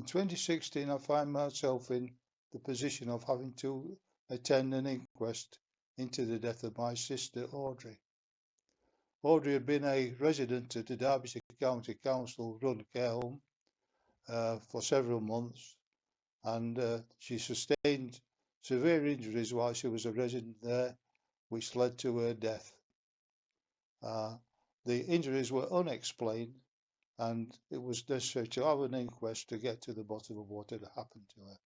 In 2016, I find myself in the position of having to attend an inquest into the death of my sister, Audrey. Audrey had been a resident at the Derbyshire County Council run care home for several months, and she sustained severe injuries while she was a resident there, which led to her death. The injuries were unexplained, and it was necessary to have an inquest to get to the bottom of what had happened to her.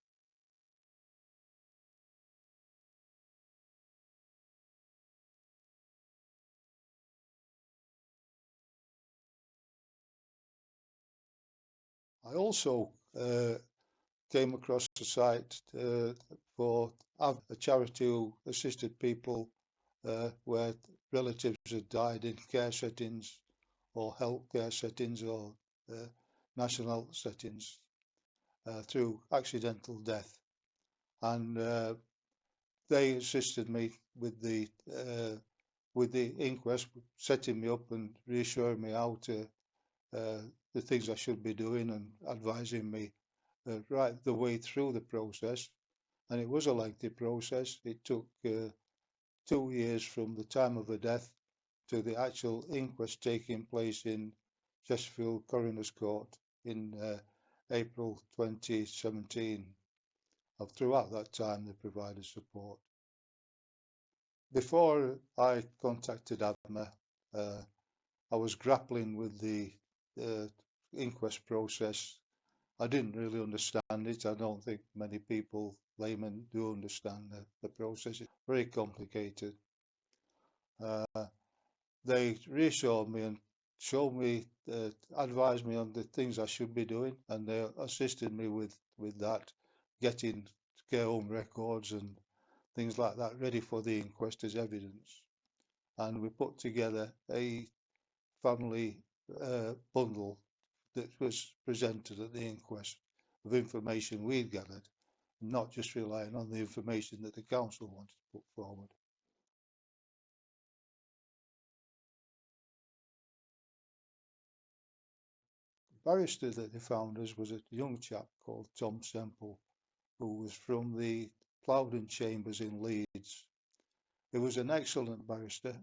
I also came across a site for a charity who assisted people where relatives had died in care settings or healthcare settings or national settings through accidental death, and they assisted me with the inquest, setting me up and reassuring me how to the things I should be doing and advising me right the way through the process. And it was a lengthy process. It took 2 years from the time of her death to the actual inquest taking place in Chesterfield Coroner's Court in April 2017. Throughout that time, they provided support. Before I contacted AvMA, I was grappling with the inquest process. I didn't really understand it. I don't think many people, laymen, do understand the process. It's very complicated. They reassured me and showed me, advised me on the things I should be doing, and they assisted me with that, getting care home records and things like that ready for the inquest as evidence. And we put together a family bundle that was presented at the inquest of information we'd gathered, not just relying on the information that the council wanted to put forward. The barrister that they found us was a young chap called Tom Semple, who was from the Plowden Chambers in Leeds. He was an excellent barrister.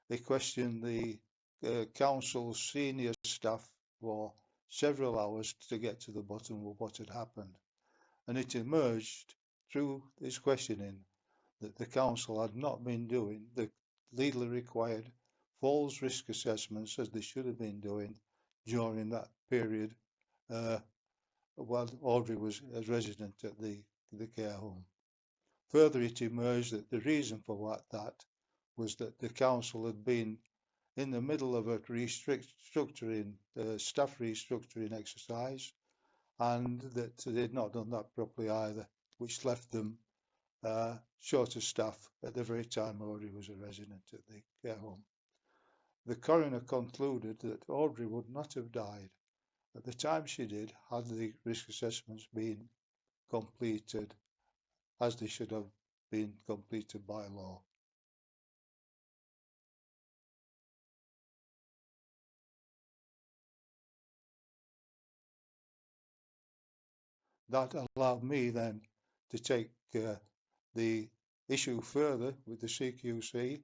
They questioned the council's senior staff for several hours to get to the bottom of what had happened, and it emerged through his questioning that the council had not been doing the legally required falls risk assessments as they should have been doing during that period while Audrey was a resident at the care home. Further, it emerged that the reason for that was that the council had been in the middle of a restructuring, staff restructuring exercise, and that they had not done that properly either, which left them short of staff at the very time Audrey was a resident at the care home. The coroner concluded that Audrey would not have died at the time she did had the risk assessments been completed as they should have been completed by law. That allowed me then to take the issue further with the CQC,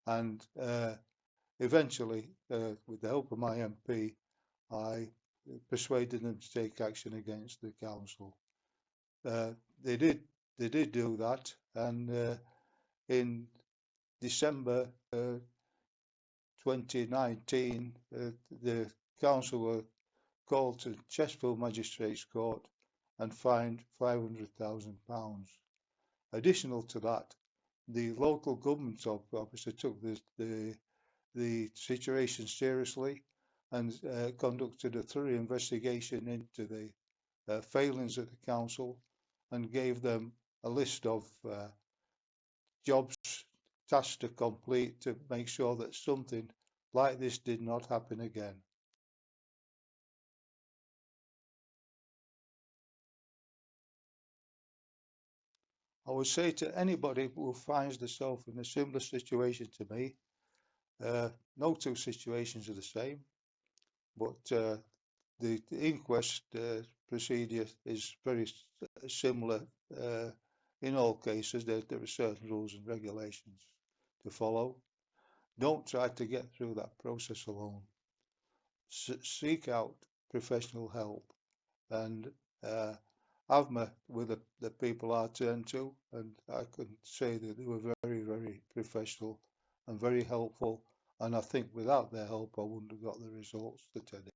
and eventually, with the help of my MP, I persuaded them to take action against the council. They did do that, and in December 2019, the council were called to Chesterfield Magistrates Court and fined £500,000. Additional to that, the local government officer took the situation seriously and conducted a thorough investigation into the failings at the council and gave them a list of jobs, tasks to complete to make sure that something like this did not happen again. I would say to anybody who finds themselves in a similar situation to me, no two situations are the same, but The inquest procedure is very similar in all cases. There are certain rules and regulations to follow. Don't try to get through that process alone. Seek out professional help, and AvMA were the people I turned to, and I can say that they were very, very professional and very helpful. And I think without their help, I wouldn't have got the results that I did.